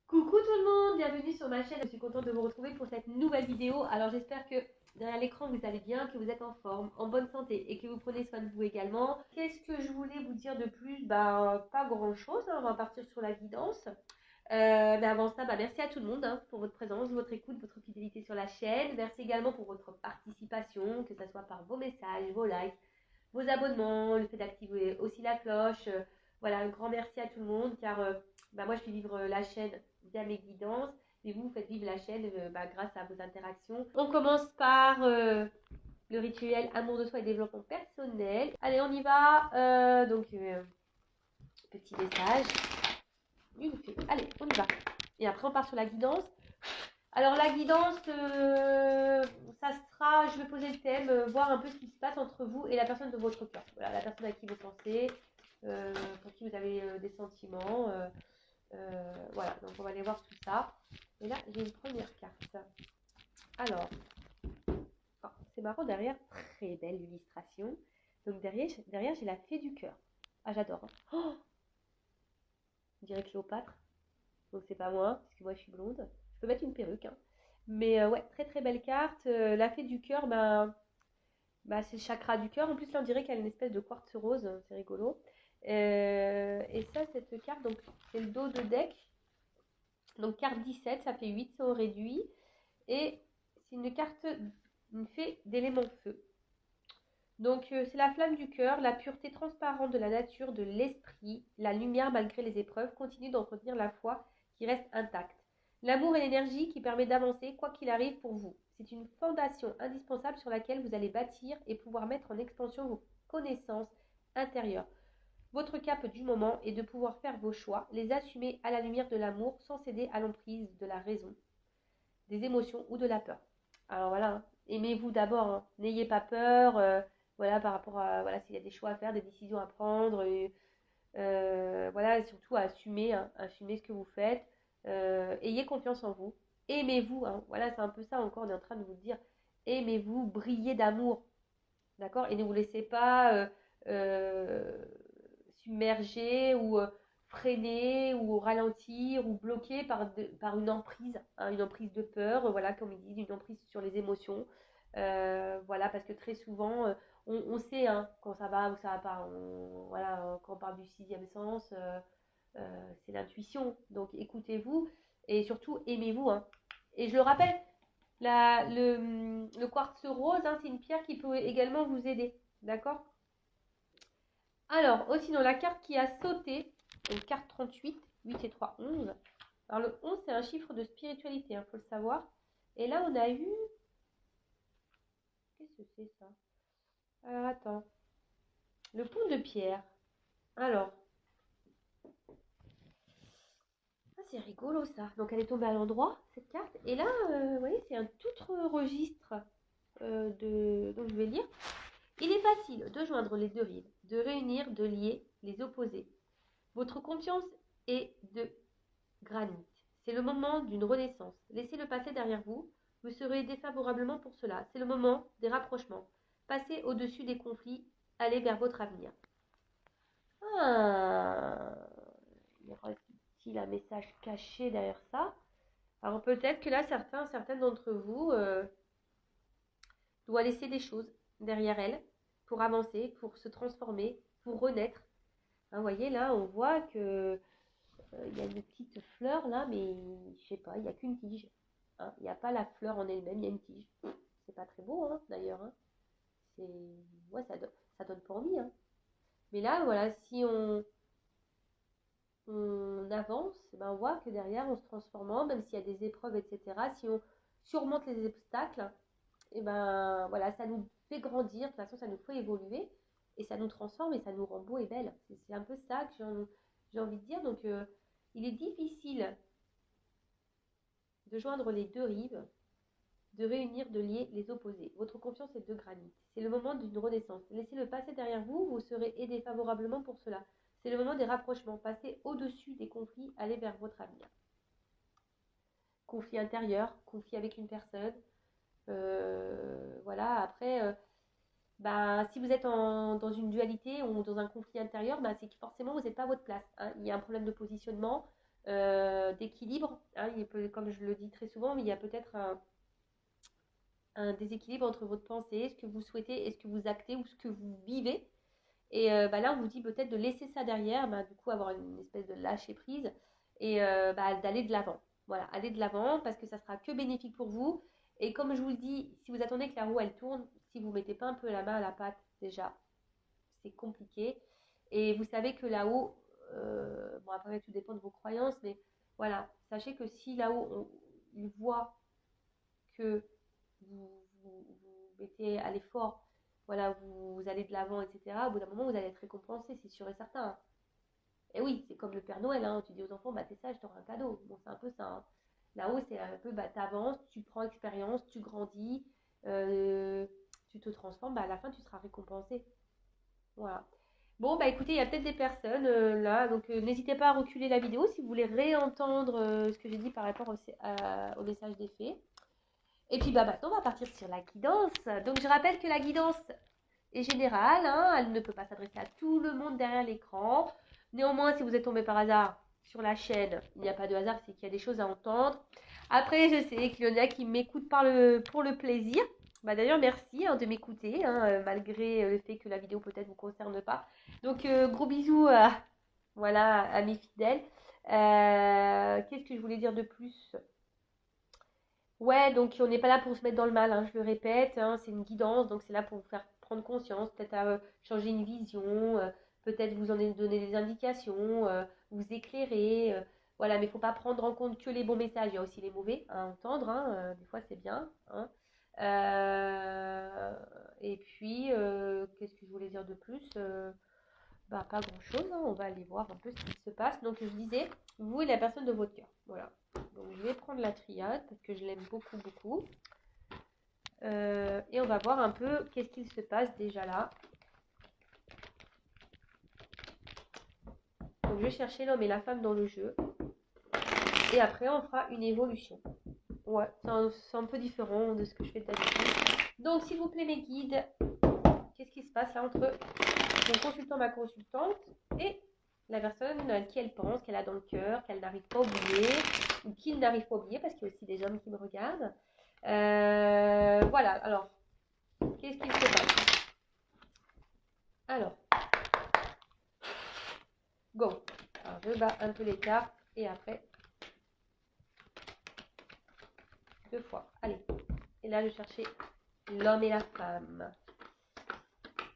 Coucou tout le monde, bienvenue sur ma chaîne, je suis contente de vous retrouver pour cette nouvelle vidéo. Alors j'espère que derrière l'écran vous allez bien, que vous êtes en forme, en bonne santé et que vous prenez soin de vous également. Qu'est-ce que je voulais vous dire de plus? Pas grand chose, on va partir sur la guidance. Mais avant ça, merci à tout le monde pour votre présence, votre écoute, votre fidélité sur la chaîne. Merci également pour votre participation, que ce soit par vos messages, vos likes, vos abonnements, le fait d'activer aussi la cloche. Voilà, un grand merci à tout le monde car moi je fais vivre la chaîne via mes guidances et vous faites vivre la chaîne grâce à vos interactions. On commence par le rituel amour de soi et développement personnel. Allez, on y va. Petit message. Allez, on y va. Et après, on part sur la guidance. Alors, la guidance, ça sera, je vais poser le thème, voir un peu ce qui se passe entre vous et la personne de votre cœur. Voilà, la personne à qui vous pensez, pour qui vous avez des sentiments. Voilà, donc on va aller voir tout ça. Et là, j'ai une première carte. Alors, c'est marrant, derrière, très belle illustration. Donc derrière j'ai la fée du cœur. Ah, j'adore. Oh, on dirait Cléopâtre. Donc c'est pas moi, parce que moi je suis blonde. Je peux mettre une perruque. Mais ouais, très très belle carte. La fée du cœur, c'est le chakra du cœur. En plus, là, on dirait qu'elle a une espèce de quartz rose. C'est rigolo. Et ça, cette carte, donc c'est le dos de deck. Donc carte 17, ça fait 8, c'est au réduit. Et c'est une carte, une fée d'élément feu. Donc c'est la flamme du cœur, la pureté transparente de la nature, de l'esprit, la lumière malgré les épreuves, continue d'entretenir la foi qui reste intacte. L'amour et l'énergie qui permet d'avancer quoi qu'il arrive pour vous. C'est une fondation indispensable sur laquelle vous allez bâtir et pouvoir mettre en expansion vos connaissances intérieures. Votre cap du moment est de pouvoir faire vos choix, les assumer à la lumière de l'amour sans céder à l'emprise de la raison, des émotions ou de la peur. Alors voilà, aimez-vous d'abord, n'ayez pas peur, voilà, par rapport à, voilà, s'il y a des choix à faire, des décisions à prendre, voilà, et surtout à assumer, assumer ce que vous faites, ayez confiance en vous, aimez-vous, voilà, c'est un peu ça encore, on est en train de vous dire, aimez-vous, brillez d'amour, d'accord, et ne vous laissez pas submerger ou freiner ou ralentir ou bloquer par une emprise de peur, voilà, comme ils disent, une emprise sur les émotions. Voilà, parce que très souvent, on sait quand ça va ou ça va pas. Voilà, quand on parle du sixième sens, c'est l'intuition. Donc écoutez-vous et surtout aimez-vous. Et je le rappelle, le quartz rose, c'est une pierre qui peut également vous aider. D'accord? Alors, aussi dans la carte qui a sauté, donc carte 38, 8 et 3, 11. Alors le 11, c'est un chiffre de spiritualité, il faut le savoir. Et là, on a eu... Qu'est-ce que c'est ça? Alors, attends. Le pont de pierre. Alors, c'est rigolo ça. Donc, elle est tombée à l'endroit, cette carte. Et là, vous voyez, c'est un tout autre registre donc, je vais lire. Il est facile de joindre les deux rives, de réunir, de lier les opposés. Votre confiance est de granit. C'est le moment d'une renaissance. Laissez le passé derrière vous. Vous serez défavorablement pour cela. C'est le moment des rapprochements. Passez au-dessus des conflits. Allez vers votre avenir. Ah, y aura-t-il un message caché derrière ça? Alors peut-être que là, certaines d'entre vous doivent laisser des choses derrière elles pour avancer, pour se transformer, pour renaître. Vous voyez, là, on voit que il y a une petite fleur là, mais je sais pas, il n'y a qu'une tige. Il n'y a pas la fleur en elle-même, il y a une tige. C'est pas très beau d'ailleurs. C'est... Ouais, ça donne pas envie. Mais là, voilà, si on avance, on voit que derrière, on se transformant, même s'il y a des épreuves, etc., si on surmonte les obstacles, et voilà, ça nous fait grandir, de toute façon, ça nous fait évoluer, et ça nous transforme, et ça nous rend beau et belle. C'est un peu ça que j'ai envie de dire. Donc, il est difficile de joindre les deux rives, de réunir, de lier les opposés. Votre confiance est de granit. C'est le moment d'une renaissance. Laissez le passé derrière vous, vous serez aidé favorablement pour cela. C'est le moment des rapprochements. Passez au-dessus des conflits, allez vers votre avenir. Conflit intérieur, conflit avec une personne. Voilà, après, si vous êtes dans une dualité ou dans un conflit intérieur, c'est que forcément vous n'êtes pas à votre place. Il y a un problème de positionnement, d'équilibre. Hein, comme je le dis très souvent, mais il y a peut-être un déséquilibre entre votre pensée, ce que vous souhaitez et ce que vous actez ou ce que vous vivez. Et là, on vous dit peut-être de laisser ça derrière, du coup, avoir une espèce de lâcher prise et d'aller de l'avant. Voilà, aller de l'avant parce que ça sera que bénéfique pour vous. Et comme je vous le dis, si vous attendez que la roue elle tourne, si vous ne mettez pas un peu la main à la pâte déjà, c'est compliqué. Et vous savez que là-haut, bon après tout dépend de vos croyances, mais voilà, sachez que si là-haut il voit que vous mettez à l'effort, voilà, vous allez de l'avant, etc., au bout d'un moment, vous allez être récompensé, c'est sûr et certain. Et oui, c'est comme le Père Noël, hein, tu dis aux enfants, t'es sage, t'auras un cadeau. Bon, c'est un peu ça. Hein. Là-haut, c'est un peu, t'avances, tu prends expérience, tu grandis, tu te transformes, à la fin, tu seras récompensé. Voilà. Bon, écoutez, il y a peut-être des personnes là, donc n'hésitez pas à reculer la vidéo si vous voulez réentendre ce que j'ai dit par rapport au message des fées. Et puis maintenant, on va partir sur la guidance. Donc, je rappelle que la guidance est générale, hein, elle ne peut pas s'adresser à tout le monde derrière l'écran. Néanmoins, si vous êtes tombé par hasard sur la chaîne, il n'y a pas de hasard, c'est qu'il y a des choses à entendre. Après, je sais qu'il y en a qui m'écoutent pour le plaisir. D'ailleurs, merci de m'écouter, malgré le fait que la vidéo peut-être ne vous concerne pas. Donc, gros bisous voilà, à mes fidèles. Qu'est-ce que je voulais dire de plus? Ouais, donc on n'est pas là pour se mettre dans le mal, hein, je le répète, hein, c'est une guidance, donc c'est là pour vous faire prendre conscience, peut-être à changer une vision, peut-être vous en donner des indications, vous éclairer, voilà, mais il ne faut pas prendre en compte que les bons messages, il y a aussi les mauvais à entendre, hein, des fois c'est bien. Hein. Et puis, qu'est-ce que je voulais dire de plus? Pas grand-chose, hein, on va aller voir un peu ce qui se passe. Donc je disais, vous et la personne de votre cœur, voilà. Donc je vais prendre la triade parce que je l'aime beaucoup, beaucoup. Et on va voir un peu qu'est-ce qu'il se passe déjà là. Donc je vais chercher l'homme et la femme dans le jeu. Et après on fera une évolution. Ouais, c'est un peu différent de ce que je fais d'habitude. Donc s'il vous plaît mes guides, qu'est-ce qui se passe là entre mon consultant, ma consultante et la personne à qui elle pense, qu'elle a dans le cœur, qu'elle n'arrive pas à oublier, ou qu'il n'arrive pas à oublier, parce qu'il y a aussi des hommes qui me regardent. Voilà, alors, qu'est-ce qu'il se passe? Alors, go. Alors, je bats un peu les cartes, et après, 2 fois. Allez, et là, je cherchais l'homme et la femme.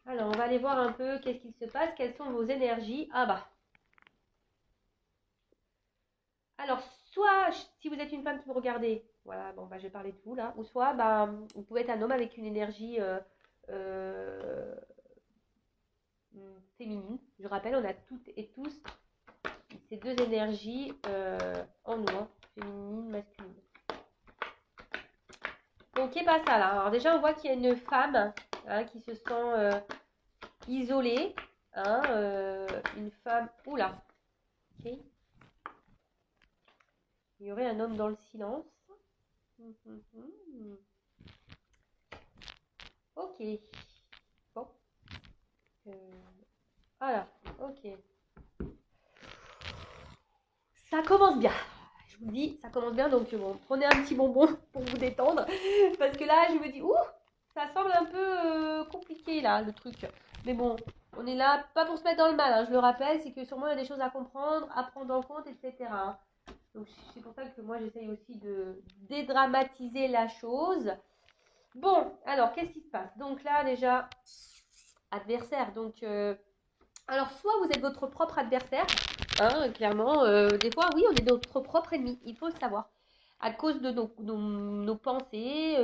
Alors, on va aller voir un peu qu'est-ce qu'il se passe, quelles sont vos énergies. Alors, soit, si vous êtes une femme qui me regardez, voilà, je vais parler de vous là, ou soit, vous pouvez être un homme avec une énergie euh, féminine. Je rappelle, on a toutes et tous ces deux énergies en nous, hein, féminine, masculine. Donc, qu'est-ce pas ça là? Alors, déjà, on voit qu'il y a une femme hein, qui se sent isolée. Hein, une femme. Oula! Ok. Il y aurait un homme dans le silence. Ok. Bon. Voilà. Ok. Ça commence bien. Je vous dis, ça commence bien. Donc, bon, prenez un petit bonbon pour vous détendre. Parce que là, je me dis, ouh, ça semble un peu compliqué là, le truc. Mais bon, on est là, pas pour se mettre dans le mal, hein, je le rappelle, c'est que sûrement il y a des choses à comprendre, à prendre en compte, etc. Donc c'est pour ça que moi j'essaye aussi de dédramatiser la chose. Bon, alors qu'est-ce qui se passe? Donc là déjà, adversaire. Donc, alors soit vous êtes votre propre adversaire, hein, clairement, des fois oui, on est notre propre ennemi, il faut le savoir. À cause de nos pensées,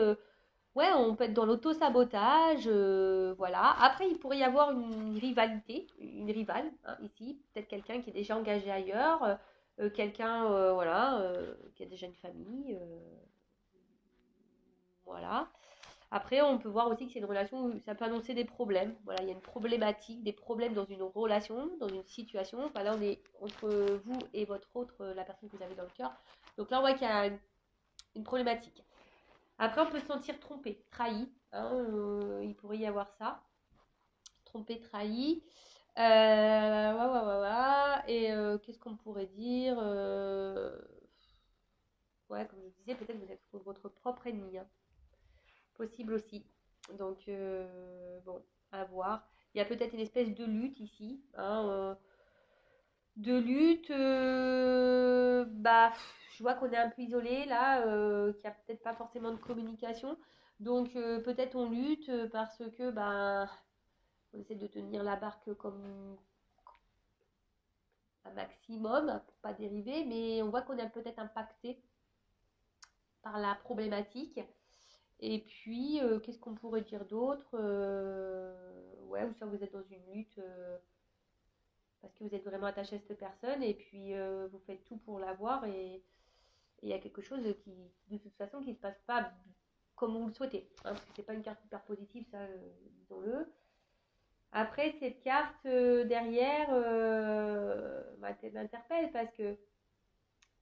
ouais, on peut être dans l'auto-sabotage, voilà. Après, il pourrait y avoir une rivalité, une rivale, hein, ici. Peut-être quelqu'un qui est déjà engagé ailleurs, quelqu'un, voilà, qui a déjà une famille, voilà. Après, on peut voir aussi que c'est une relation où ça peut annoncer des problèmes. Voilà, il y a une problématique, des problèmes dans une relation, dans une situation. Enfin, là, on est entre vous et votre autre, la personne que vous avez dans le cœur. Donc là, on voit qu'il y a une problématique. Après, on peut se sentir trompé, trahi. Hein, il pourrait y avoir ça. Trompé, trahi. Et qu'est-ce qu'on pourrait dire disais, peut-être vous êtes votre propre ennemi, hein. Possible aussi. Donc, bon, à voir. Il y a peut-être une espèce de lutte ici, hein, de lutte. Bah, je vois qu'on est un peu isolé là, qu'il n'y a peut-être pas forcément de communication. Donc, peut-être on lutte parce que, bah, on essaie de tenir la barque comme un maximum pour pas dériver, mais on voit qu'on est peut-être impacté par la problématique. Et puis, qu'est-ce qu'on pourrait dire d'autre? Ouais, ou soit vous êtes dans une lutte parce que vous êtes vraiment attaché à cette personne et puis vous faites tout pour l'avoir et il y a quelque chose qui, de toute façon, qui ne se passe pas comme vous le souhaitez, hein, parce que c'est pas une carte hyper positive, ça, disons-le. Après, cette carte derrière m'interpelle parce que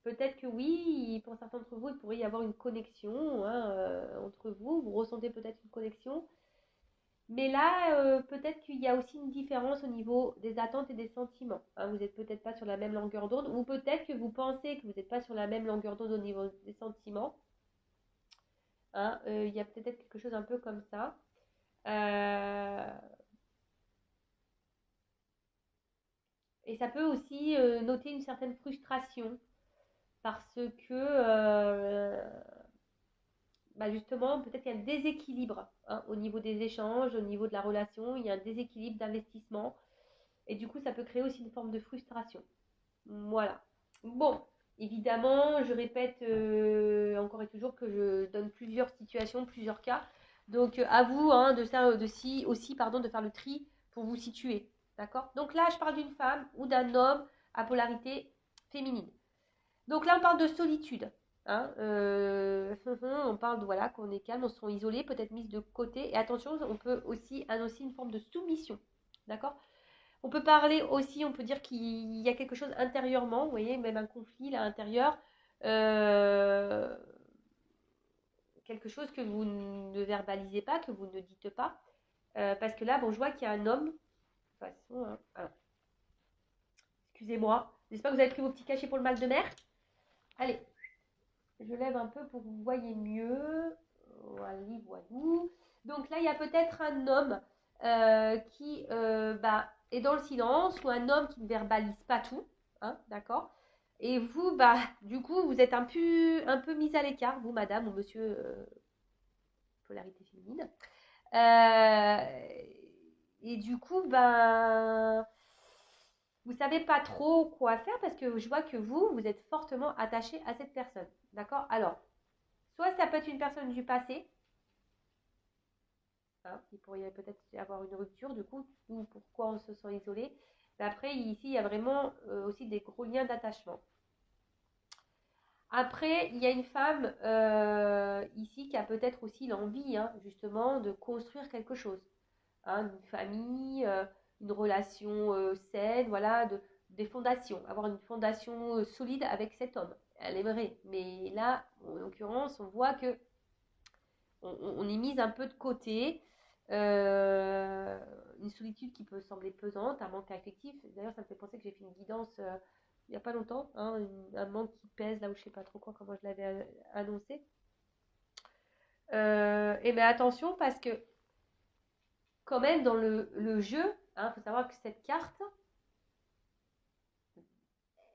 peut-être que oui, pour certains d'entre vous, il pourrait y avoir une connexion, hein, entre vous. Vous ressentez peut-être une connexion. Mais là, peut-être qu'il y a aussi une différence au niveau des attentes et des sentiments, hein. Vous n'êtes peut-être pas sur la même longueur d'onde, ou peut-être que vous pensez que vous n'êtes pas sur la même longueur d'onde au niveau des sentiments, hein. Il y a peut-être quelque chose un peu comme ça. Euh, et ça peut aussi noter une certaine frustration parce que bah justement, peut-être qu'il y a un déséquilibre, hein, au niveau des échanges, au niveau de la relation, il y a un déséquilibre d'investissement. Et du coup, ça peut créer aussi une forme de frustration. Voilà. Bon, évidemment, je répète encore et toujours que je donne plusieurs situations, plusieurs cas. Donc, à vous, hein, aussi, pardon, de faire le tri pour vous situer. D'accord? Donc là, je parle d'une femme ou d'un homme à polarité féminine. Donc là, on parle de solitude. Hein, on parle de voilà, qu'on est calme, on se sent isolé, peut-être mise de côté. Et attention, on peut aussi annoncer une forme de soumission. D'accord? On peut parler aussi, on peut dire qu'il y a quelque chose intérieurement, vous voyez, même un conflit là intérieur, euh, quelque chose que vous ne verbalisez pas, que vous ne dites pas. Parce que là, bon, je vois qu'il y a un homme. De toute façon, hein, alors, excusez-moi. J'espère que vous avez pris vos petits cachets pour le mal de mer. Allez, je lève un peu pour que vous voyez mieux. Voilà, voilou. Donc là, il y a peut-être un homme qui bah, est dans le silence ou un homme qui ne verbalise pas tout, hein, d'accord? Et vous, bah, du coup, vous êtes un peu mis à l'écart, vous, madame ou monsieur, polarité féminine. Euh, et du coup, ben, vous savez pas trop quoi faire parce que je vois que vous êtes fortement attaché à cette personne, d'accord? Alors, soit ça peut être une personne du passé, hein, il pourrait peut-être y avoir une rupture, du coup, ou pourquoi on se sent isolé. Mais après, ici, il y a vraiment aussi des gros liens d'attachement. Après, il y a une femme ici qui a peut-être aussi l'envie, hein, justement, de construire quelque chose, hein, une famille, une relation saine, voilà, des fondations, avoir une fondation solide avec cet homme. Elle aimerait, mais là, en l'occurrence, on voit que on est mise un peu de côté. Une solitude qui peut sembler pesante, un manque affectif. D'ailleurs, ça me fait penser que j'ai fait une guidance il n'y a pas longtemps, hein, un manque qui pèse là où je sais pas trop quoi, comment je l'avais annoncé. Et mais attention parce que quand même dans le jeu, il faut savoir que cette carte,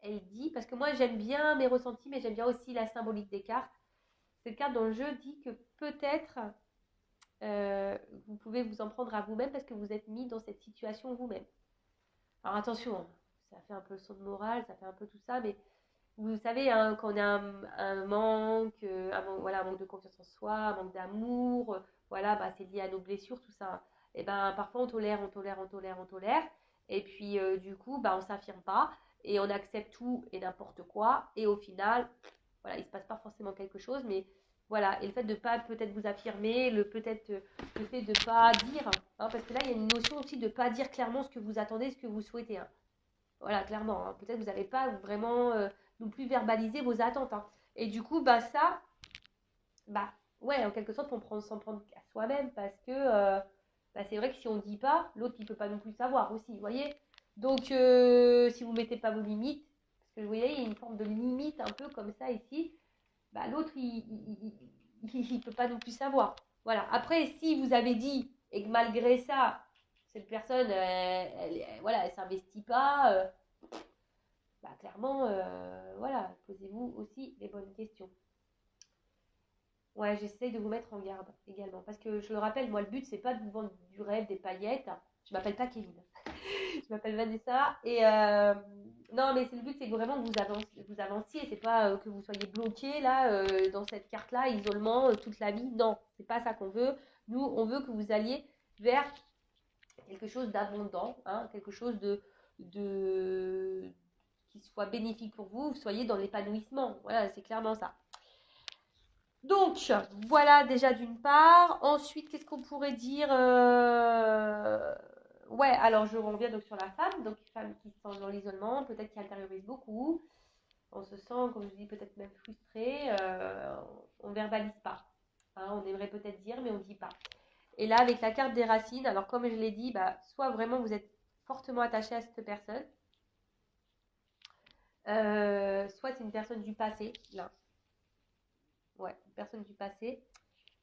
elle dit, parce que moi j'aime bien mes ressentis, mais j'aime bien aussi la symbolique des cartes. Cette carte dans le jeu dit que peut-être vous pouvez vous en prendre à vous-même parce que vous êtes mis dans cette situation vous-même. Alors attention, hein, ça fait un peu le son de morale, ça fait un peu tout ça, mais vous savez, hein, quand on a voilà, un manque de confiance en soi, un manque d'amour, voilà, bah, c'est lié à nos blessures, tout ça. Et ben parfois on tolère, on tolère, on tolère, on tolère, et puis du coup, bah, on s'affirme pas, et on accepte tout et n'importe quoi, et au final, voilà, il se passe pas forcément quelque chose, mais voilà, et le fait de pas peut-être vous affirmer, peut-être le fait de pas dire, hein, parce que là il y a une notion aussi de pas dire clairement ce que vous attendez, ce que vous souhaitez, hein. Voilà, clairement, hein. Peut-être que vous n'avez pas vraiment non plus verbalisé vos attentes, hein. Et du coup, bah ça, bah ouais, en quelque sorte, s'en prendre à soi-même parce que bah, c'est vrai que si on ne dit pas, l'autre il peut pas non plus savoir aussi, vous voyez. Donc si vous mettez pas vos limites, parce que vous voyez, il y a une forme de limite un peu comme ça ici, bah, l'autre, il peut pas non plus savoir. Voilà. Après, si vous avez dit et que malgré ça, cette personne, voilà, elle s'investit pas, bah, clairement, voilà, posez-vous aussi les bonnes questions. Ouais, j'essaie de vous mettre en garde également. Parce que je le rappelle, moi, le but, c'est pas de vous vendre du rêve, des paillettes. Je m'appelle pas Kevin. Je m'appelle Vanessa. Et non, mais c'est le but, c'est que vraiment vous avanciez. C'est pas que vous soyez bloqué là, dans cette carte-là, isolement, toute la vie. Non, c'est pas ça qu'on veut. Nous, on veut que vous alliez vers quelque chose d'abondant, hein, quelque chose de qui soit bénéfique pour vous. Vous soyez dans l'épanouissement. Voilà, c'est clairement ça. Donc, voilà déjà d'une part. Ensuite, qu'est-ce qu'on pourrait dire Ouais, alors je reviens donc sur la femme. Donc, une femme qui se sent dans l'isolement, peut-être qui intériorise beaucoup. On se sent, comme je dis, peut-être même frustré. On ne verbalise pas. Hein, on aimerait peut-être dire, mais on ne dit pas. Et là, avec la carte des racines, alors comme je l'ai dit, bah, soit vraiment vous êtes fortement attaché à cette personne, soit c'est une personne du passé, là. Ouais, une personne du passé.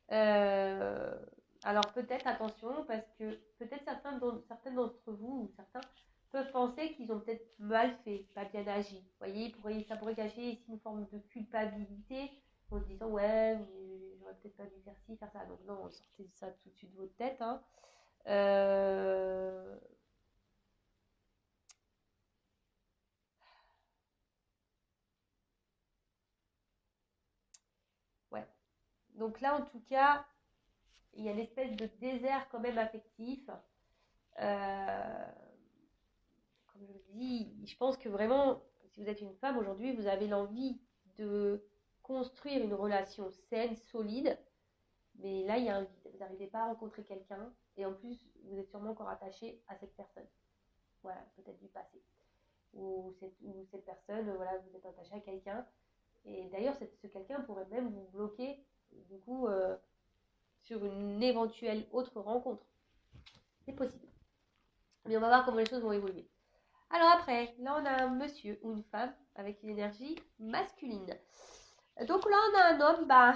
Alors peut-être attention parce que peut-être certains d'entre vous ou certains peuvent penser qu'ils ont peut-être mal fait, pas bien agi. Vous voyez, ça pourrait cacher ici une forme de culpabilité en se disant ouais, j'aurais peut-être pas dû faire ci, faire ça. Donc non, sortez ça tout de suite de votre tête. Hein. Euh, ouais. Donc là en tout cas, il y a une espèce de désert quand même affectif. Euh, Comme je vous dis, je pense que vraiment, si vous êtes une femme aujourd'hui, vous avez l'envie de construire une relation saine, solide, mais là, il y a un vide. Vous n'arrivez pas à rencontrer quelqu'un, et en plus, vous êtes sûrement encore attaché à cette personne. Voilà, peut-être du passé. Ou cette personne, voilà, vous êtes attaché à quelqu'un, et d'ailleurs, ce quelqu'un pourrait même vous bloquer, du coup, sur une éventuelle autre rencontre. C'est possible. Mais on va voir comment les choses vont évoluer. Alors après, là on a un monsieur ou une femme avec une énergie masculine. Donc là on a un homme, bah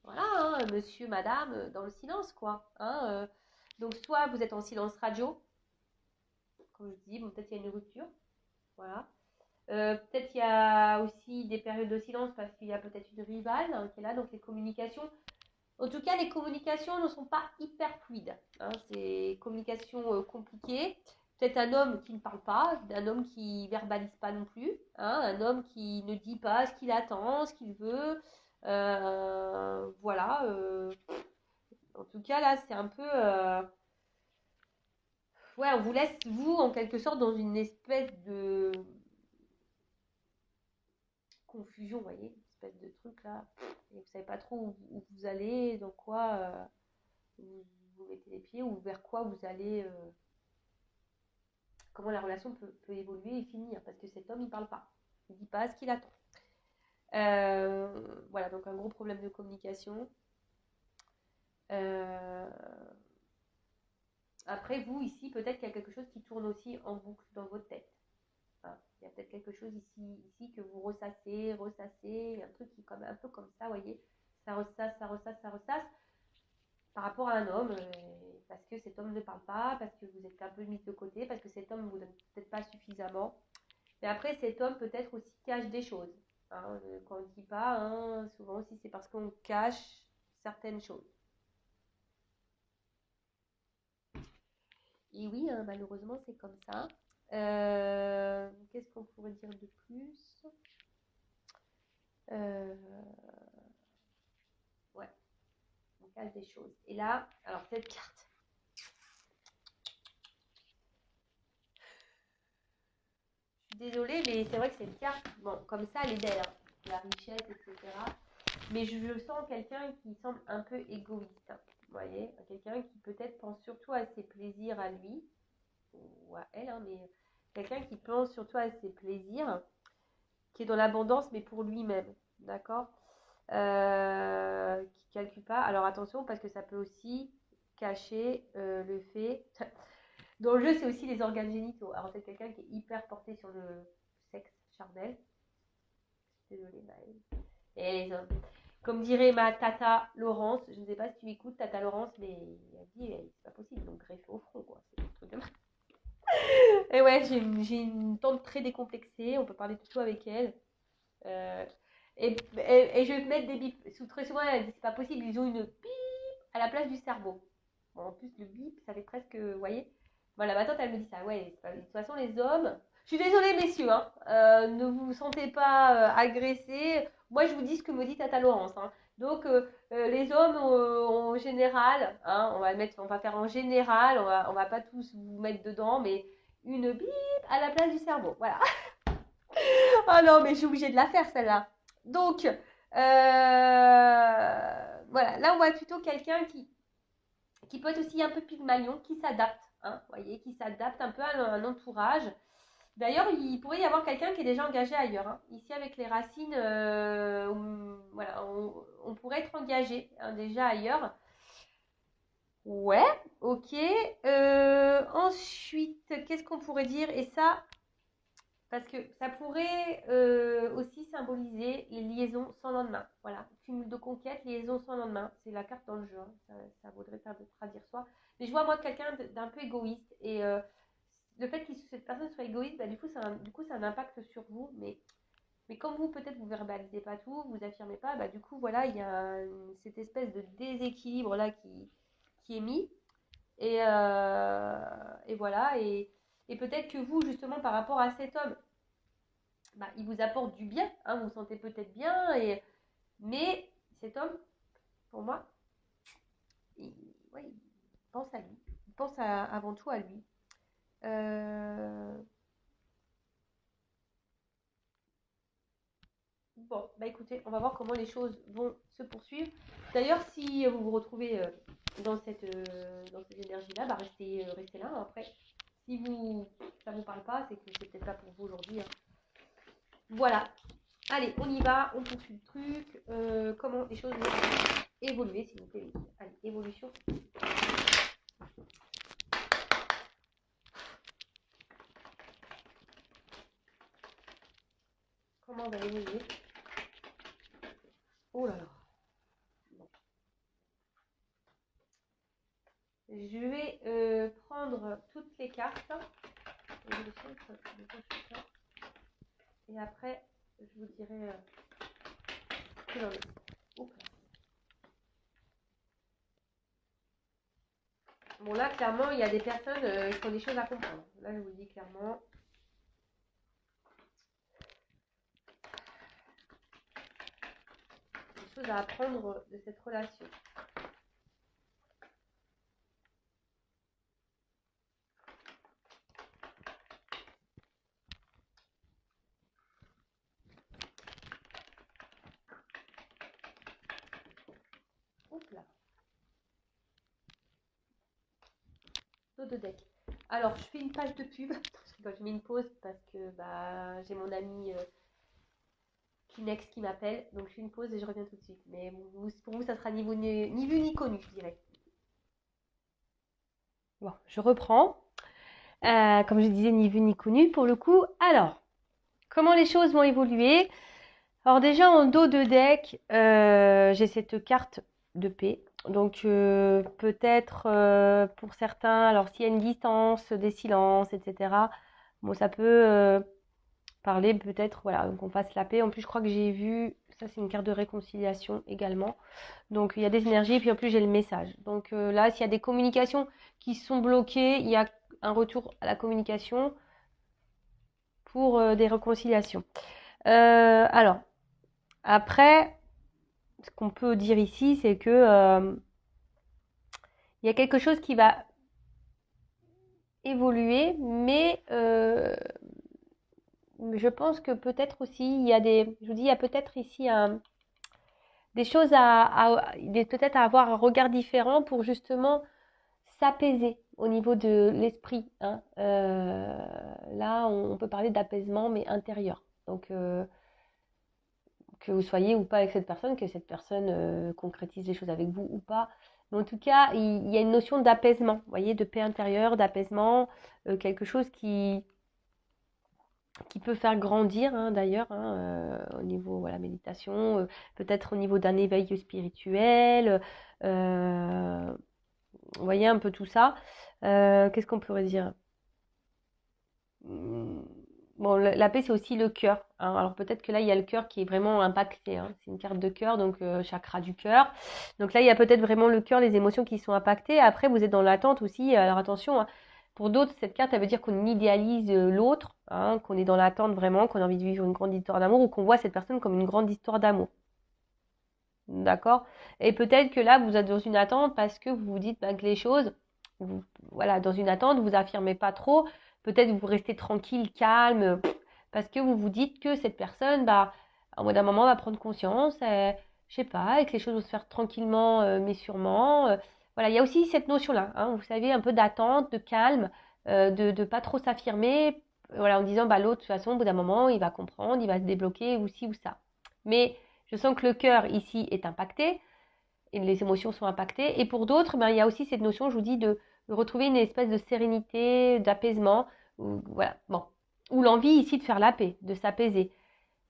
voilà, hein, monsieur, madame, dans le silence quoi. Hein, donc soit vous êtes en silence radio, comme je dis, bon, peut-être il y a une rupture, voilà. Peut-être il y a aussi des périodes de silence parce qu'il y a peut-être une rivale hein, qui est là, donc les communications. En tout cas, les communications ne sont pas hyper fluides. Hein, c'est communication compliquée. Peut-être un homme qui ne parle pas, un homme qui verbalise pas non plus, hein, un homme qui ne dit pas ce qu'il attend, ce qu'il veut. Voilà. En tout cas, là, c'est un peu... ouais, on vous laisse, vous, en quelque sorte, dans une espèce de confusion, vous voyez, une espèce de truc là. Et vous savez pas trop où vous allez, dans quoi vous mettez les pieds, ou vers quoi vous allez... comment la relation peut évoluer et finir, parce que cet homme, il parle pas. Il dit pas ce qu'il attend. Voilà, donc un gros problème de communication. Après, vous, ici, peut-être qu'il y a quelque chose qui tourne aussi en boucle dans votre tête. Hein. Il y a peut-être quelque chose ici que vous ressassez, un truc qui est comme, un peu comme ça, vous voyez. Ça ressasse, ça ressasse, ça ressasse. Par rapport à un homme, parce que cet homme ne parle pas, parce que vous êtes un peu mis de côté, parce que cet homme ne vous donne peut-être pas suffisamment. Mais après, cet homme peut-être aussi cache des choses. Hein. Quand on ne dit pas, hein, souvent aussi c'est parce qu'on cache certaines choses. Et oui, hein, malheureusement, c'est comme ça. Qu'est-ce qu'on pourrait dire de plus euh, Ouais, on cache des choses. Et là, alors cette carte. Je suis désolée, mais c'est vrai que cette carte, bon, comme ça, elle est belle. Hein. La richesse, etc. Mais je sens quelqu'un qui semble un peu égoïste. Hein. Vous voyez, quelqu'un qui peut-être pense surtout à ses plaisirs à lui, ou à elle, hein, mais quelqu'un qui pense surtout à ses plaisirs, qui est dans l'abondance, mais pour lui-même, d'accord qui ne calcule pas. Alors attention, parce que ça peut aussi cacher le fait... Dans le jeu, c'est aussi les organes génitaux. Alors c'est quelqu'un qui est hyper porté sur le sexe charnel. Désolée, Maëlle. Et les hommes. Comme dirait ma tata Laurence, je ne sais pas si tu écoutes tata Laurence, mais elle dit c'est pas possible, donc greffer au front, quoi. C'est un truc de malade. Et ouais, j'ai une tante très décomplexée, on peut parler de tout avec elle. Euh, et je vais mettre des bips. Très souvent, elle dit c'est pas possible, ils ont une bip à la place du cerveau. Bon, en plus, le bip, ça fait presque, vous voyez. Voilà, ma tante, elle me dit ça. Ouais, de toute façon, les hommes. Je suis désolée, messieurs, hein, ne vous sentez pas agressés. Moi, je vous dis ce que me dit Tata Laurence. Hein. Donc, les hommes, en général, hein, on va faire en général, on va pas tous vous mettre dedans, mais une bip à la place du cerveau. Voilà. Oh non, mais je suis obligée de la faire celle-là. Donc, voilà, là on voit plutôt quelqu'un qui peut être aussi un peu pygmalion, qui s'adapte, hein, voyez, qui s'adapte un peu à un entourage. D'ailleurs, il pourrait y avoir quelqu'un qui est déjà engagé ailleurs. Hein. Ici, avec les racines, voilà, on pourrait être engagé hein, déjà ailleurs. Ouais, ok. Ensuite, qu'est-ce qu'on pourrait dire? Et ça, parce que ça pourrait aussi symboliser les liaisons sans lendemain. Voilà, cumul de conquêtes, liaison sans lendemain. C'est la carte dans le jeu. Hein. Ça voudrait traduire soi. Mais je vois moi quelqu'un d'un peu égoïste. Et le fait que cette personne soit égoïste, bah, du coup, ça a un impact sur vous. Mais comme vous, peut-être, vous verbalisez pas tout, vous affirmez pas, bah, du coup, voilà, il y a cette espèce de déséquilibre là qui est mis. Et voilà. Et peut-être que vous, justement, par rapport à cet homme, bah, il vous apporte du bien, hein, vous vous sentez peut-être bien, mais cet homme, pour moi, ouais, il pense à lui, il pense avant tout à lui. Euh, Bon, bah écoutez, on va voir comment les choses vont se poursuivre. D'ailleurs, si vous vous retrouvez dans cette énergie-là, bah restez là. Hein, après, si ça vous parle pas, c'est que c'est peut-être pas pour vous aujourd'hui. Hein. Voilà. Allez, on y va, on poursuit le truc. Comment les choses vont évoluer, s'il vous plaît. Allez, évolution. Comment on va évoluer? Oh là là. Bon. Je vais prendre toutes les cartes. Et après, je vous dirai ce qu'il en est. Bon, là, clairement, il y a des personnes qui ont des choses à comprendre. Là, je vous le dis clairement. Des choses à apprendre de cette relation. Oups là. Dos de deck. Alors, je fais une page de pub. Je mets une pause parce que bah, j'ai mon ami Kleenex qui m'appelle. Donc, je fais une pause et je reviens tout de suite. Mais pour vous, ça sera ni vu ni connu, je dirais. Bon, je reprends. Comme je disais, ni vu ni connu pour le coup. Alors, comment les choses vont évoluer? Alors déjà en dos de deck, j'ai cette carte de paix. Donc peut-être pour certains, alors s'il y a une distance, des silences, etc. Bon, ça peut parler peut-être, voilà, qu'on fasse la paix. En plus, je crois que j'ai vu, ça c'est une carte de réconciliation également. Donc il y a des énergies et puis en plus j'ai le message. Donc là, s'il y a des communications qui sont bloquées, il y a un retour à la communication pour des réconciliations. Alors, après, ce qu'on peut dire ici, c'est que il y a quelque chose qui va évoluer, mais je pense que peut-être aussi il y a je vous dis, il y a peut-être ici des choses peut-être à avoir un regard différent pour justement s'apaiser au niveau de l'esprit. Hein. Là, on peut parler d'apaisement, mais intérieur. Donc que vous soyez ou pas avec cette personne, que cette personne concrétise les choses avec vous ou pas. Mais en tout cas, il y a une notion d'apaisement, vous voyez, de paix intérieure, d'apaisement, quelque chose qui peut faire grandir d'ailleurs au niveau voilà, méditation, peut-être au niveau d'un éveil spirituel, vous voyez un peu tout ça. Qu'est-ce qu'on pourrait dire? Bon, la paix, c'est aussi le cœur. Alors peut-être que là, il y a le cœur qui est vraiment impacté. C'est une carte de cœur, donc chakra du cœur. Donc là, il y a peut-être vraiment le cœur, les émotions qui sont impactées. Après, vous êtes dans l'attente aussi. Alors attention, pour d'autres, cette carte, elle veut dire qu'on idéalise l'autre, qu'on est dans l'attente vraiment, qu'on a envie de vivre une grande histoire d'amour ou qu'on voit cette personne comme une grande histoire d'amour. D'accord? Et peut-être que là, vous êtes dans une attente parce que vous vous dites que les choses, voilà, dans une attente, vous affirmez pas trop. Peut-être vous restez tranquille, calme, parce que vous vous dites que cette personne, au bout d'un moment, va prendre conscience, je sais pas, et que les choses vont se faire tranquillement, mais sûrement. Voilà, il y a aussi cette notion-là, vous savez, un peu d'attente, de calme, de ne pas trop s'affirmer, voilà, en disant, l'autre, de toute façon, au bout d'un moment, il va comprendre, il va se débloquer, ou ci ou ça. Mais je sens que le cœur ici est impacté, et les émotions sont impactées. Et pour d'autres, il y a aussi cette notion, je vous dis, de retrouver une espèce de sérénité, d'apaisement, voilà, bon, ou l'envie ici de faire la paix, de s'apaiser.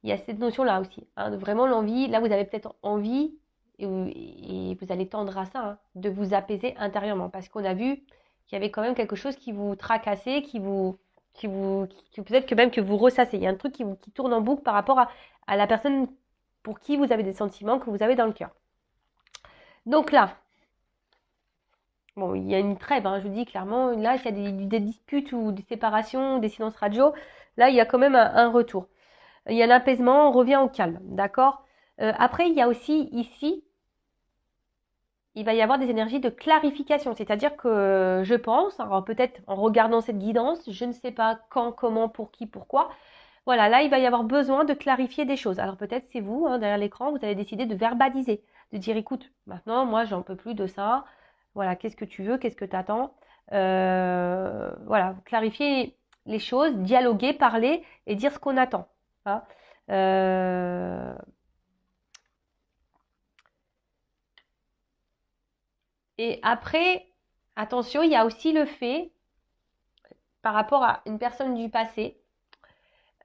Il y a cette notion-là aussi, de vraiment l'envie. Là, vous avez peut-être envie, et vous allez tendre à ça, de vous apaiser intérieurement, parce qu'on a vu qu'il y avait quand même quelque chose qui vous tracassait, qui peut-être que même que vous ressassez. Il y a un truc qui tourne en boucle par rapport à la personne pour qui vous avez des sentiments que vous avez dans le cœur. Donc là, bon, il y a une trêve, je vous dis clairement, là, s'il y a des disputes ou des séparations, des silences radio, là, il y a quand même un retour. Il y a l'apaisement, on revient au calme, d'accord? Après, il y a aussi ici, il va y avoir des énergies de clarification, c'est-à-dire que je pense, alors peut-être en regardant cette guidance, je ne sais pas quand, comment, pour qui, pourquoi, voilà, là, il va y avoir besoin de clarifier des choses. Alors peut-être c'est vous, derrière l'écran, vous avez décidé de verbaliser, de dire, écoute, maintenant, moi, j'en peux plus de ça. Voilà, qu'est-ce que tu veux, qu'est-ce que tu attends? Voilà, clarifier les choses, dialoguer, parler et dire ce qu'on attend. Euh, Et après, attention, il y a aussi le fait, par rapport à une personne du passé,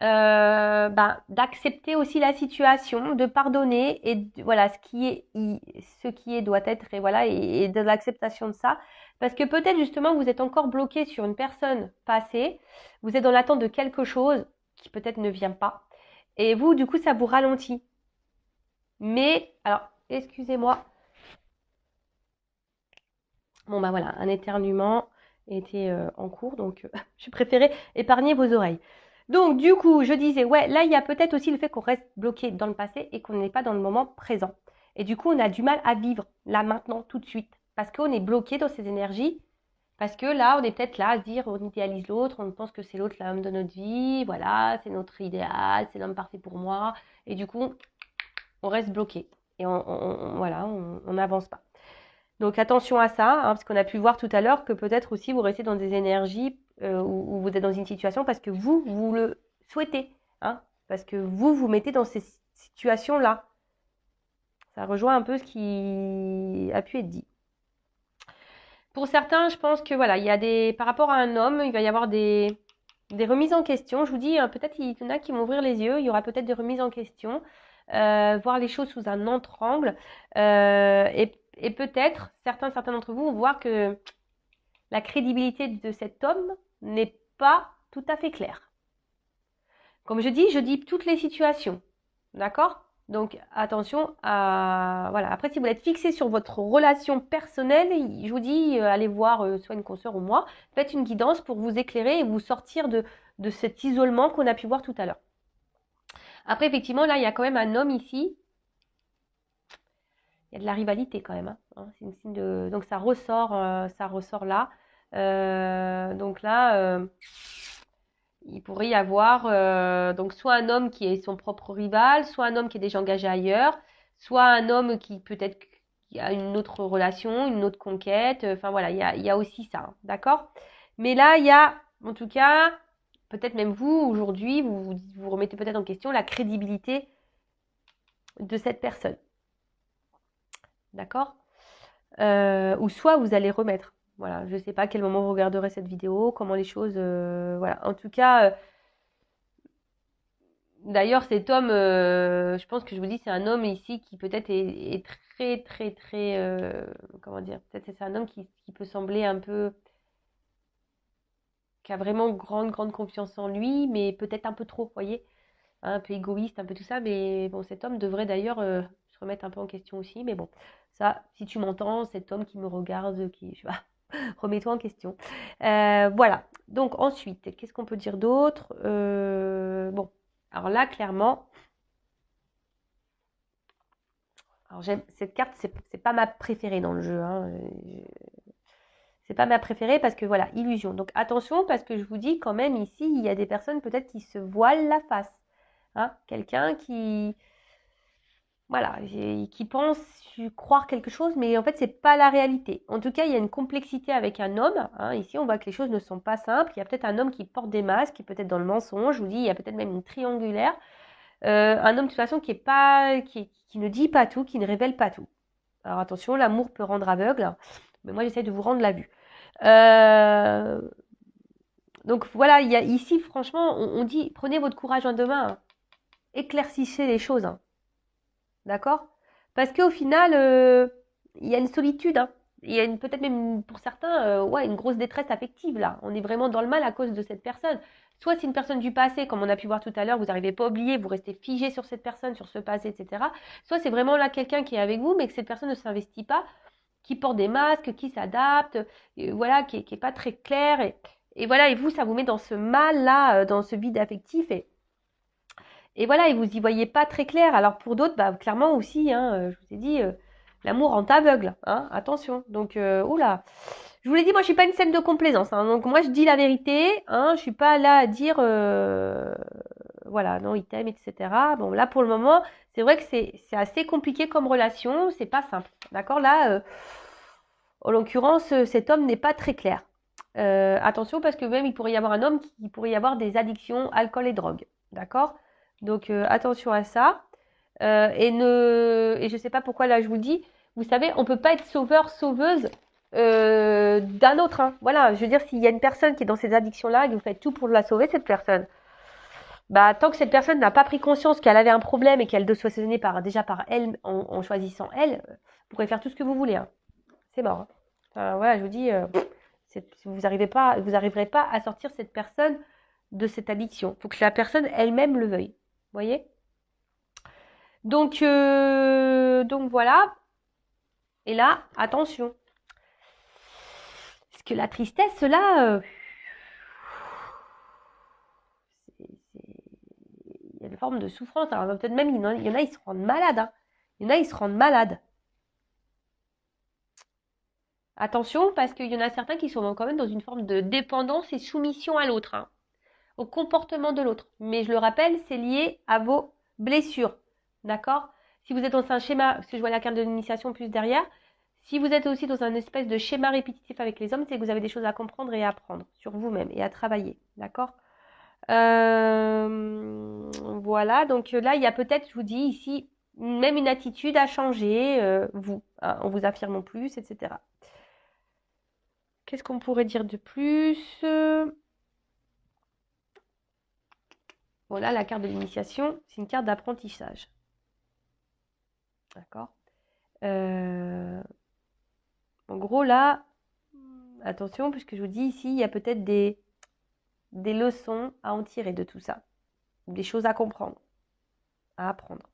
d'accepter aussi la situation, de pardonner et voilà ce qui est doit être et voilà et de l'acceptation de ça parce que peut-être justement vous êtes encore bloqué sur une personne passée, vous êtes dans l'attente de quelque chose qui peut-être ne vient pas et vous du coup ça vous ralentit. Mais alors excusez-moi, bon voilà un éternuement était en cours donc je préférais épargner vos oreilles. Donc, du coup, je disais, ouais, là, il y a peut-être aussi le fait qu'on reste bloqué dans le passé et qu'on n'est pas dans le moment présent. Et du coup, on a du mal à vivre là, maintenant, tout de suite. Parce qu'on est bloqué dans ces énergies. Parce que là, on est peut-être là à se dire, on idéalise l'autre, on pense que c'est l'autre l'homme de notre vie. Voilà, c'est notre idéal, c'est l'homme parfait pour moi. Et du coup, on reste bloqué. Et on n'avance pas. Donc attention à ça, parce qu'on a pu voir tout à l'heure que peut-être aussi vous restez dans des énergies où vous êtes dans une situation parce que vous le souhaitez, parce que vous mettez dans ces situations-là. Ça rejoint un peu ce qui a pu être dit. Pour certains, je pense que voilà, il y a par rapport à un homme, il va y avoir des remises en question. Je vous dis, peut-être il y en a qui vont ouvrir les yeux, il y aura peut-être des remises en question, voir les choses sous un autre angle, et peut-être certains d'entre vous vont voir que la crédibilité de cet homme n'est pas tout à fait claire. Comme je dis toutes les situations, d'accord? Donc attention à voilà. Après, si vous êtes fixé sur votre relation personnelle, je vous dis allez voir soit une consoeur ou moi, faites une guidance pour vous éclairer et vous sortir de cet isolement qu'on a pu voir tout à l'heure. Après, effectivement, là, il y a quand même un homme ici. Il y a de la rivalité quand même. C'est une signe de... Donc ça ressort là. Donc là, il pourrait y avoir donc soit un homme qui est son propre rival, soit un homme qui est déjà engagé ailleurs, soit un homme qui peut-être qui a une autre relation, une autre conquête. Enfin voilà, il y a aussi ça, d'accord? Mais là, il y a, en tout cas, peut-être même vous, aujourd'hui, vous remettez peut-être en question la crédibilité de cette personne. D'accord? Ou soit vous allez remettre. Voilà, je ne sais pas à quel moment vous regarderez cette vidéo, comment les choses... voilà, en tout cas, D'ailleurs, cet homme, je pense que je vous dis, c'est un homme ici qui peut-être est très, très, très, comment dire, peut-être c'est un homme qui peut sembler un peu, qui a vraiment grande, grande confiance en lui, mais peut-être un peu trop, vous voyez, hein, un peu égoïste, un peu tout ça. Mais bon, cet homme devrait d'ailleurs se remettre un peu en question aussi. Mais bon, ça, si tu m'entends, cet homme qui me regarde, qui, je sais pas, remets-toi en question. Voilà. Donc ensuite, qu'est-ce qu'on peut dire d'autre? Bon, alors là, clairement, alors j'aime cette carte, c'est pas ma préférée dans le jeu, hein. C'est pas ma préférée parce que voilà, illusion. Donc attention parce que je vous dis quand même ici, il y a des personnes peut-être qui se voilent la face, hein. Quelqu'un qui, voilà, qui pense croire quelque chose, mais en fait c'est pas la réalité. En tout cas, il y a une complexité avec un homme, hein. Ici, on voit que les choses ne sont pas simples. Il y a peut-être un homme qui porte des masques, qui est peut-être dans le mensonge. Je vous dis, il y a peut-être même une triangulaire. Un homme de toute façon qui est pas, qui ne dit pas tout, qui ne révèle pas tout. Alors attention, l'amour peut rendre aveugle, mais moi j'essaie de vous rendre la vue. Euh, donc voilà, il y a ici, franchement, on dit prenez votre courage en deux mains, hein. Éclaircissez les choses, hein. D'accord? Parce qu'au final, il y a une solitude, hein. Il y a peut-être même pour certains, ouais, une grosse détresse affective là. On est vraiment dans le mal à cause de cette personne. Soit c'est une personne du passé, comme on a pu voir tout à l'heure, vous n'arrivez pas à oublier, vous restez figé sur cette personne, sur ce passé, etc. Soit c'est vraiment là quelqu'un qui est avec vous, mais que cette personne ne s'investit pas, qui porte des masques, qui s'adapte, voilà, qui est pas très clair. Et voilà, et vous, ça vous met dans ce mal-là, dans ce vide affectif. Et voilà, et vous y voyez pas très clair. Alors pour d'autres, bah, clairement aussi, hein, je vous ai dit, l'amour rend aveugle, hein, attention. Donc, oula. Je vous l'ai dit, moi, je suis pas une scène de complaisance, hein, donc moi, je dis la vérité, hein, je suis pas là à dire, voilà, non, il t'aime, etc. Bon, là, pour le moment, c'est vrai que c'est assez compliqué comme relation, c'est pas simple, d'accord? Là, en l'occurrence, cet homme n'est pas très clair. Attention, parce que même, il pourrait y avoir un homme qui pourrait y avoir des addictions, alcool et drogue, d'accord? Donc, attention à ça. Et je sais pas pourquoi là je vous le dis, vous savez, on peut pas être sauveur, sauveuse d'un autre, hein. Voilà, je veux dire, s'il y a une personne qui est dans ces addictions-là et que vous faites tout pour la sauver, cette personne, bah, tant que cette personne n'a pas pris conscience qu'elle avait un problème et qu'elle doit se soigner déjà par elle, en choisissant elle, vous pourrez faire tout ce que vous voulez, hein. C'est mort, hein. Enfin, voilà, je vous dis, vous arriverez pas à sortir cette personne de cette addiction. Il faut que la personne elle-même le veuille. Vous voyez? Donc voilà. Et là, attention. Parce que la tristesse, là, il y a une forme de souffrance. Alors peut-être même, il y en a, ils se rendent malades, hein. Il y en a, ils se rendent malades. Attention, parce qu'il y en a certains qui sont quand même dans une forme de dépendance et soumission à l'autre, hein, au comportement de l'autre. Mais je le rappelle, c'est lié à vos blessures. D'accord? Si vous êtes dans un schéma, parce que je vois la carte de l'initiation plus derrière, si vous êtes aussi dans un espèce de schéma répétitif avec les hommes, c'est que vous avez des choses à comprendre et à apprendre sur vous-même et à travailler. D'accord? Voilà, donc là, il y a peut-être, je vous dis ici, même une attitude à changer, vous, hein, en vous affirmant plus, etc. Qu'est-ce qu'on pourrait dire de plus? Voilà, la carte de l'initiation, c'est une carte d'apprentissage. D'accord? En gros, là, attention, puisque je vous dis ici, il y a peut-être des leçons à en tirer de tout ça. Des choses à comprendre, à apprendre.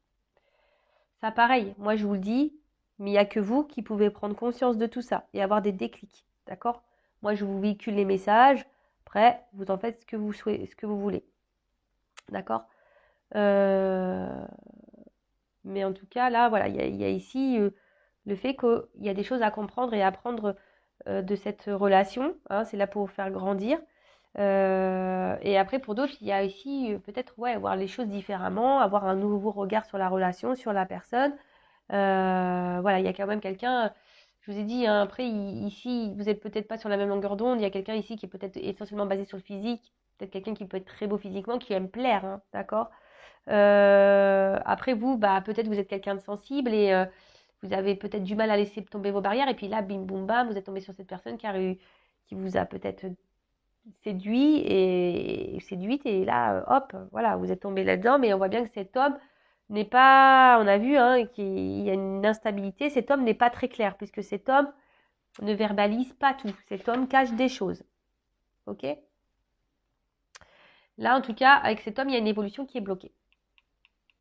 Ça, pareil, moi je vous le dis, mais il n'y a que vous qui pouvez prendre conscience de tout ça et avoir des déclics. D'accord? Moi, je vous véhicule les messages. Après, vous en faites ce que vous souhaitez, ce que vous voulez. D'accord? Mais en tout cas, là, voilà, il y a ici le fait qu'il y a des choses à comprendre et à apprendre de cette relation, hein, c'est là pour vous faire grandir. Et après, pour d'autres, il y a ici peut-être ouais, voir les choses différemment, avoir un nouveau regard sur la relation, sur la personne. Voilà, il y a quand même quelqu'un, je vous ai dit, hein, après, ici, vous n'êtes peut-être pas sur la même longueur d'onde, il y a quelqu'un ici qui est peut-être essentiellement basé sur le physique, peut-être quelqu'un qui peut être très beau physiquement, qui aime plaire, hein, d'accord? Après, vous, bah, peut-être vous êtes quelqu'un de sensible et vous avez peut-être du mal à laisser tomber vos barrières, et puis là, bim boum bam, vous êtes tombé sur cette personne qui vous a peut-être séduite et là, hop, voilà, vous êtes tombé là-dedans, mais on voit bien que cet homme n'est pas, on a vu qu'il y a une instabilité, cet homme n'est pas très clair, puisque cet homme ne verbalise pas tout, cet homme cache des choses, ok? Là, en tout cas, avec cet homme, il y a une évolution qui est bloquée,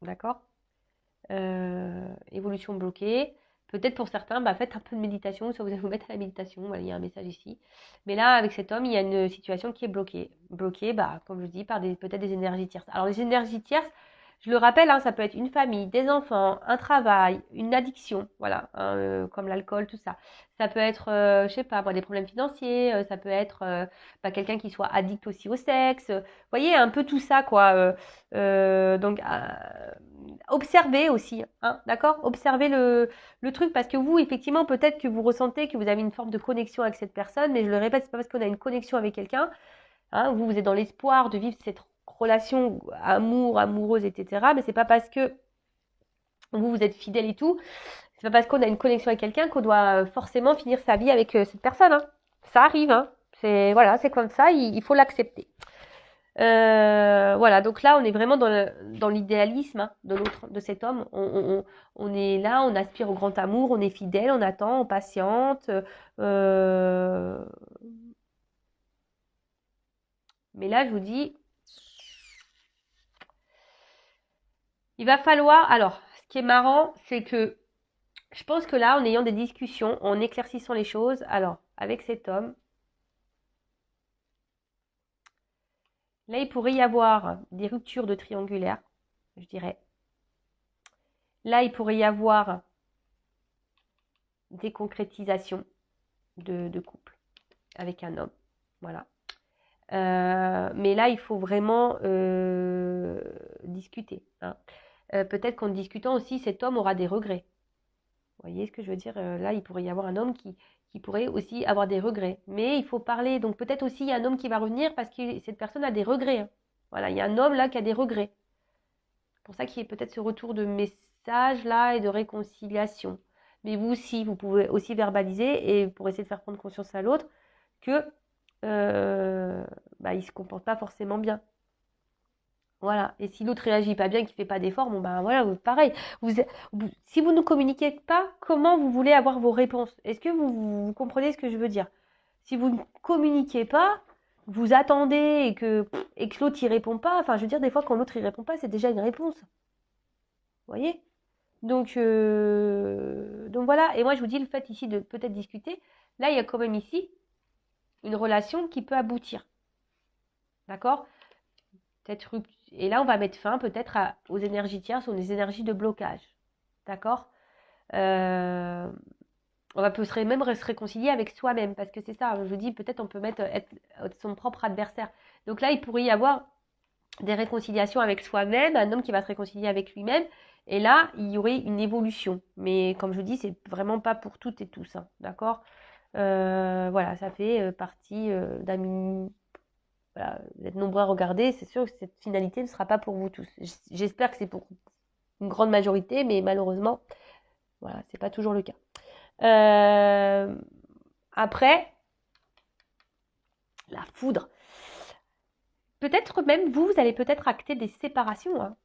d'accord? Évolution bloquée. Peut-être pour certains, faites un peu de méditation, soit vous allez vous mettre à la méditation, voilà, il y a un message ici. Mais là, avec cet homme, il y a une situation qui est bloquée. Bloquée, comme je dis, par peut-être des énergies tierces. Alors, les énergies tierces, je le rappelle, ça peut être une famille, des enfants, un travail, une addiction, voilà, comme l'alcool, tout ça. Ça peut être, je sais pas, des problèmes financiers, ça peut être quelqu'un qui soit addict aussi au sexe. Vous voyez, un peu tout ça, quoi. Donc, observez aussi, d'accord? Observez le truc parce que vous, effectivement, peut-être que vous ressentez que vous avez une forme de connexion avec cette personne, mais je le répète, c'est pas parce qu'on a une connexion avec quelqu'un, vous êtes dans l'espoir de vivre cette relation amoureuse, etc. Mais c'est pas parce que vous êtes fidèle et tout, c'est pas parce qu'on a une connexion avec quelqu'un qu'on doit forcément finir sa vie avec cette personne. Ça arrive, c'est comme ça, il faut l'accepter. Voilà, donc là, on est vraiment dans l'idéalisme de cet homme. On est là, on aspire au grand amour, on est fidèle, on attend, on patiente. Mais là, je vous dis, il va falloir. Alors, ce qui est marrant, c'est que je pense que là, en ayant des discussions, en éclaircissant les choses, alors, avec cet homme, là, il pourrait y avoir des ruptures de triangulaire, je dirais. Là, il pourrait y avoir des concrétisations de couple avec un homme. Voilà. Mais là, il faut vraiment discuter. Peut-être qu'en discutant aussi, cet homme aura des regrets. Vous voyez ce que je veux dire? Là, il pourrait y avoir un homme qui pourrait aussi avoir des regrets. Mais il faut parler. Donc peut-être aussi, il y a un homme qui va revenir parce que cette personne a des regrets. Voilà, il y a un homme là qui a des regrets. C'est pour ça qu'il y a peut-être ce retour de message là et de réconciliation. Mais vous aussi, vous pouvez aussi verbaliser et pour essayer de faire prendre conscience à l'autre que il se comporte pas forcément bien. Voilà. Et si l'autre réagit pas bien, qu'il fait pas d'efforts, voilà, pareil. Si vous ne communiquez pas, comment vous voulez avoir vos réponses? Est-ce que vous comprenez ce que je veux dire? Si vous ne communiquez pas, vous attendez et que l'autre y répond pas. Enfin, je veux dire, des fois, quand l'autre y répond pas, c'est déjà une réponse. Vous voyez? Donc voilà. Et moi, je vous dis le fait ici de peut-être discuter. Là, il y a quand même ici une relation qui peut aboutir. D'accord? Peut-être et là, on va mettre fin peut-être aux énergies tierces, aux énergies de blocage. D'accord? On va même se réconcilier avec soi-même, parce que c'est ça, je vous dis, peut-être on peut être son propre adversaire. Donc là, il pourrait y avoir des réconciliations avec soi-même, un homme qui va se réconcilier avec lui-même, et là, il y aurait une évolution. Mais comme je vous dis, c'est vraiment pas pour toutes et tous, d'accord? Voilà, ça fait partie d'un. Voilà, vous êtes nombreux à regarder, c'est sûr que cette finalité ne sera pas pour vous tous. J'espère que c'est pour une grande majorité, mais malheureusement, voilà, c'est pas toujours le cas. Après, la foudre. Peut-être même vous allez peut-être acter des séparations.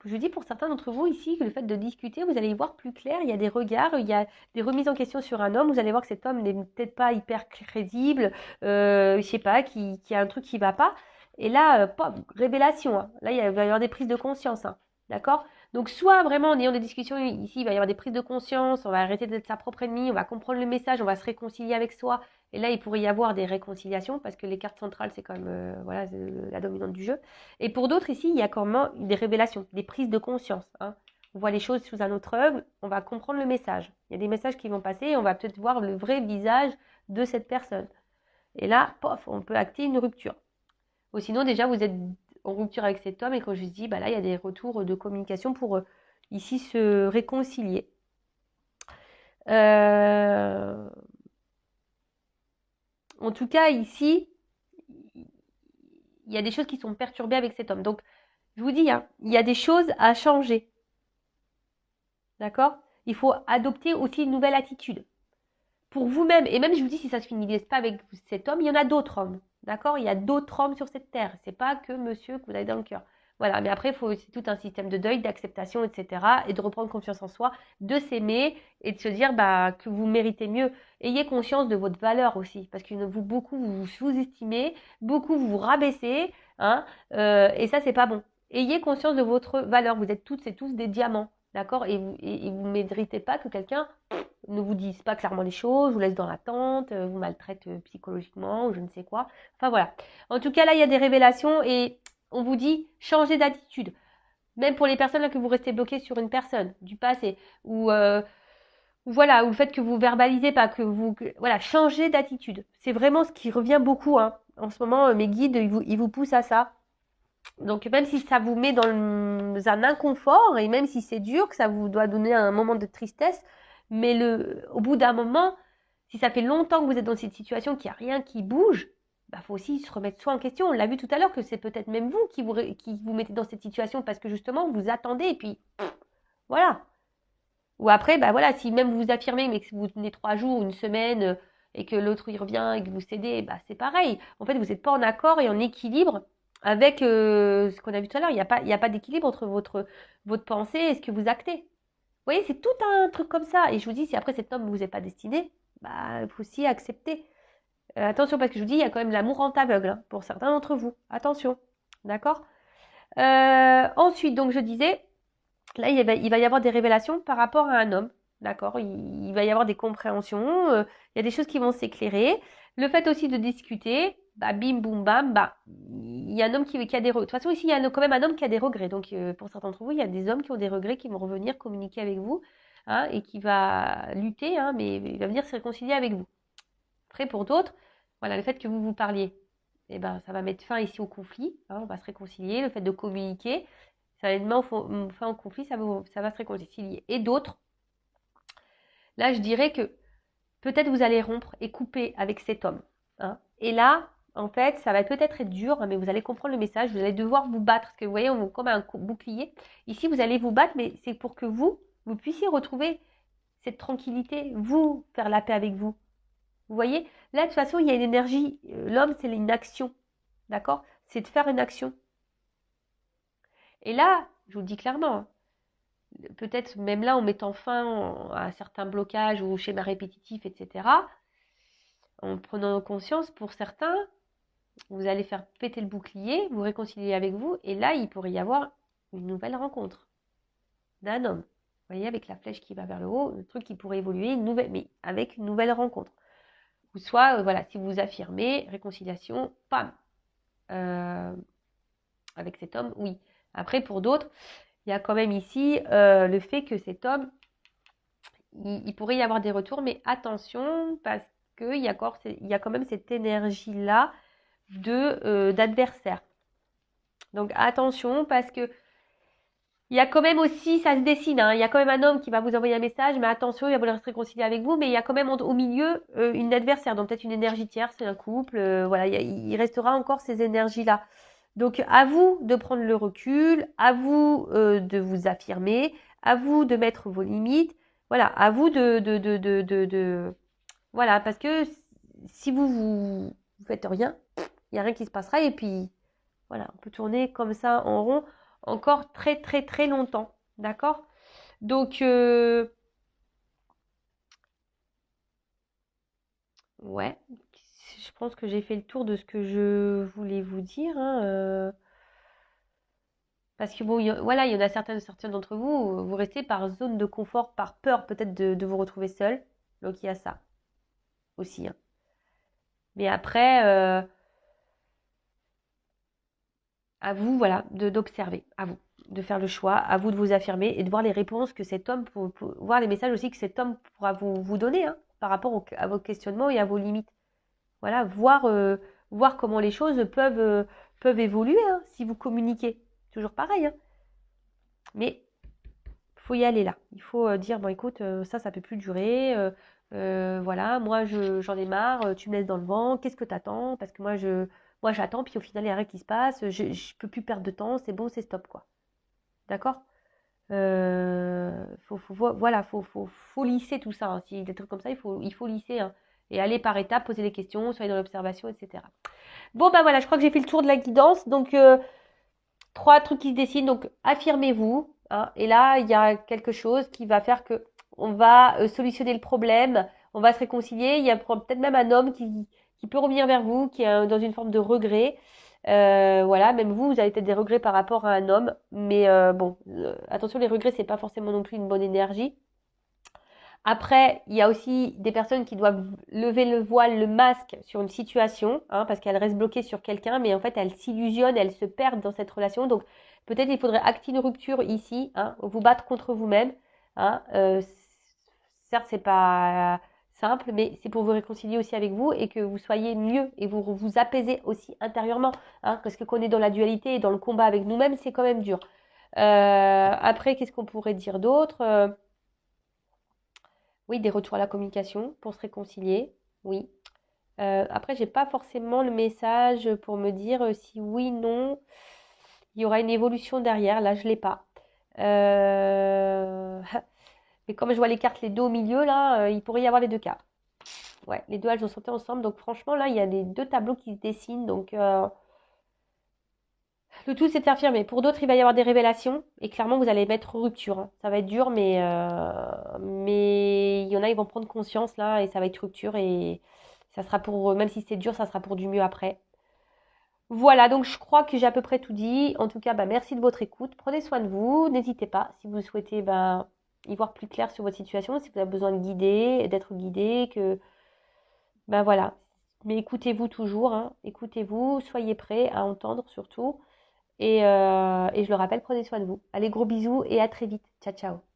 Je dis pour certains d'entre vous ici que le fait de discuter, vous allez y voir plus clair. Il y a des regards, il y a des remises en question sur un homme. Vous allez voir que cet homme n'est peut-être pas hyper crédible, je sais pas, qui a un truc qui va pas. Et là, révélation. Là, il va y avoir des prises de conscience. D'accord? Donc, soit vraiment en ayant des discussions ici, il va y avoir des prises de conscience, on va arrêter d'être sa propre ennemie, on va comprendre le message, on va se réconcilier avec soi. Et là, il pourrait y avoir des réconciliations parce que les cartes centrales, c'est quand même voilà, la dominante du jeu. Et pour d'autres ici, il y a quand même des révélations, des prises de conscience. On voit les choses sous un autre œil, on va comprendre le message. Il y a des messages qui vont passer et on va peut-être voir le vrai visage de cette personne. Et là, pof, on peut acter une rupture. Ou sinon, déjà, vous êtes en rupture avec cet homme et quand je dis, là, il y a des retours de communication pour ici se réconcilier. En tout cas, ici, il y a des choses qui sont perturbées avec cet homme. Donc, je vous dis, il y a des choses à changer. D'accord? Il faut adopter aussi une nouvelle attitude. Pour vous-même, et même je vous dis, si ça ne se finit pas avec cet homme, il y en a d'autres hommes. D'accord? Il y a d'autres hommes sur cette terre. C'est pas que monsieur que vous avez dans le cœur. Voilà, mais après, c'est tout un système de deuil, d'acceptation, etc. Et de reprendre confiance en soi, de s'aimer et de se dire bah, que vous méritez mieux. Ayez conscience de votre valeur aussi, parce que beaucoup vous sous-estimez, beaucoup vous rabaissez, hein, et ça, c'est pas bon. Ayez conscience de votre valeur. Vous êtes toutes et tous des diamants, d'accord? Et vous ne méritez pas que quelqu'un ne vous dise pas clairement les choses, vous laisse dans l'attente, vous maltraite psychologiquement ou je ne sais quoi. Enfin voilà. En tout cas, là, il y a des révélations et on vous dit changez d'attitude. Même pour les personnes là que vous restez bloquées sur une personne du passé ou voilà, ou le fait que vous verbalisez pas, voilà, changez d'attitude. C'est vraiment ce qui revient beaucoup, hein. En ce moment, mes guides, ils vous poussent à ça. Donc même si ça vous met dans un inconfort et même si c'est dur, que ça vous doit donner un moment de tristesse, mais au bout d'un moment, si ça fait longtemps que vous êtes dans cette situation, qu'il n'y a rien qui bouge, bah faut aussi se remettre soi en question. On l'a vu tout à l'heure que c'est peut-être même vous qui vous mettez dans cette situation parce que justement vous attendez et puis voilà. Ou après, bah voilà, si même vous vous affirmez mais que vous tenez 3 jours, une semaine et que l'autre y revient et que vous cédez, bah c'est pareil. En fait, vous n'êtes pas en accord et en équilibre avec ce qu'on a vu tout à l'heure. Il y a pas d'équilibre entre votre pensée et ce que vous actez. Vous voyez, c'est tout un truc comme ça. Et je vous dis, si après cet homme ne vous est pas destiné, bah il faut aussi accepter. Attention, parce que je vous dis, il y a quand même l'amour en aveugle hein, pour certains d'entre vous. Attention. D'accord. Ensuite, donc je disais, là, il va y avoir des révélations par rapport à un homme. D'accord. Il va y avoir des compréhensions. Il y a des choses qui vont s'éclairer. Le fait aussi de discuter, bah, bim, boum, bam, bah, il y a un homme qui a des regrets. De toute façon, ici, il y a quand même un homme qui a des regrets. Donc, pour certains d'entre vous, il y a des hommes qui ont des regrets, qui vont revenir communiquer avec vous, hein, et qui va lutter, hein, mais il va venir se réconcilier avec vous. Après, pour d'autres, voilà, le fait que vous vous parliez, eh ben, ça va mettre fin ici au conflit, hein, on va se réconcilier. Le fait de communiquer, ça va mettre fin au conflit, ça va se réconcilier. Et d'autres, là, je dirais que peut-être vous allez rompre et couper avec cet homme. Hein. Et là, en fait, ça va peut-être être dur, hein, mais vous allez comprendre le message. Vous allez devoir vous battre, parce que vous voyez, on comme un bouclier. Ici, vous allez vous battre, mais c'est pour que vous puissiez retrouver cette tranquillité, vous, faire la paix avec vous. Vous voyez, là, de toute façon, il y a une énergie. L'homme, c'est une action. D'accord? C'est de faire une action. Et là, je vous le dis clairement, hein, peut-être même là, en mettant fin à certains blocages ou schémas répétitifs, etc., en prenant conscience, pour certains, vous allez faire péter le bouclier, vous réconcilier avec vous, et là, il pourrait y avoir une nouvelle rencontre d'un homme. Vous voyez, avec la flèche qui va vers le haut, le truc qui pourrait évoluer, mais avec une nouvelle rencontre. Ou soit, voilà, si vous vous affirmez, réconciliation, pam, avec cet homme, oui. Après, pour d'autres, il y a quand même ici le fait que cet homme, il pourrait y avoir des retours, mais attention, parce qu'il y a quand même cette énergie-là d'adversaire. Donc attention, parce que il y a quand même aussi, ça se dessine, hein, il y a quand même un homme qui va vous envoyer un message, mais attention, il va vouloir se réconcilier avec vous, mais il y a quand même au milieu une adversaire, donc peut-être une énergie tierce, c'est un couple, voilà, il restera encore ces énergies-là. Donc à vous de prendre le recul, à vous de vous affirmer, à vous de mettre vos limites, voilà, à vous voilà, parce que si vous faites rien, il n'y a rien qui se passera et puis voilà, on peut tourner comme ça en rond encore très très très longtemps, d'accord? Donc ouais, je pense que j'ai fait le tour de ce que je voulais vous dire, hein, parce que bon, voilà, il y en a certains d'entre vous, vous restez par zone de confort, par peur peut-être de vous retrouver seul. Donc il y a ça aussi. Hein. Mais après, à vous, voilà, d'observer, à vous, de faire le choix, à vous de vous affirmer et de voir les réponses que cet homme, voir les messages aussi que cet homme pourra vous donner hein, par rapport à vos questionnements et à vos limites. Voilà, voir comment les choses peuvent évoluer hein, si vous communiquez. Toujours pareil. Hein. Mais il faut y aller là. Il faut dire, bon écoute, ça peut plus durer. Voilà, moi j'en ai marre, tu me laisses dans le vent, qu'est-ce que t'attends? Parce que moi j'attends, puis au final il n'y a rien qui se passe, je peux plus perdre de temps, c'est bon, c'est stop quoi. D'accord? Voilà, faut lisser tout ça. Hein. Si des trucs comme ça, il faut lisser. Hein. Et allez par étapes, posez des questions, soyez dans l'observation, etc. Bon, ben voilà, je crois que j'ai fait le tour de la guidance. Donc, 3 trucs qui se dessinent. Donc, affirmez-vous. Hein, et là, il y a quelque chose qui va faire que on va solutionner le problème. On va se réconcilier. Il y a peut-être même un homme qui peut revenir vers vous, qui est dans une forme de regret. Voilà, même vous avez peut-être des regrets par rapport à un homme. Mais bon, attention, les regrets, c'est pas forcément non plus une bonne énergie. Après, il y a aussi des personnes qui doivent lever le voile, le masque sur une situation, hein, parce qu'elles restent bloquées sur quelqu'un, mais en fait, elles s'illusionnent, elles se perdent dans cette relation. Donc, peut-être il faudrait acter une rupture ici, hein, vous battre contre vous-même. Hein, certes, c'est pas simple, mais c'est pour vous réconcilier aussi avec vous et que vous soyez mieux et vous apaisez aussi intérieurement. Hein, parce que quand on est dans la dualité et dans le combat avec nous-mêmes, c'est quand même dur. Après, qu'est-ce qu'on pourrait dire d'autre Oui, des retours à la communication pour se réconcilier. Oui. Après, j'ai pas forcément le message pour me dire si oui, non, il y aura une évolution derrière. Là, je l'ai pas. Mais comme je vois les cartes, les deux au milieu, là, il pourrait y avoir les deux cas. Ouais, les deux elles ont sauté ensemble. Donc franchement, là, il y a les deux tableaux qui se dessinent. Donc le tout, c'est de s'affirmer. Pour d'autres, il va y avoir des révélations. Et clairement, vous allez mettre rupture. Hein. Ça va être dur, mais il y en a, ils vont prendre conscience là. Et ça va être rupture. Et ça sera pour, même si c'est dur, ça sera pour du mieux après. Voilà, donc je crois que j'ai à peu près tout dit. En tout cas, bah, merci de votre écoute. Prenez soin de vous. N'hésitez pas, si vous souhaitez y voir plus clair sur votre situation, si vous avez besoin de guider, d'être guidé, voilà. Mais écoutez-vous toujours, hein. Écoutez-vous, soyez prêts à entendre surtout. Et je le rappelle, prenez soin de vous. Allez, gros bisous et à très vite. Ciao, ciao.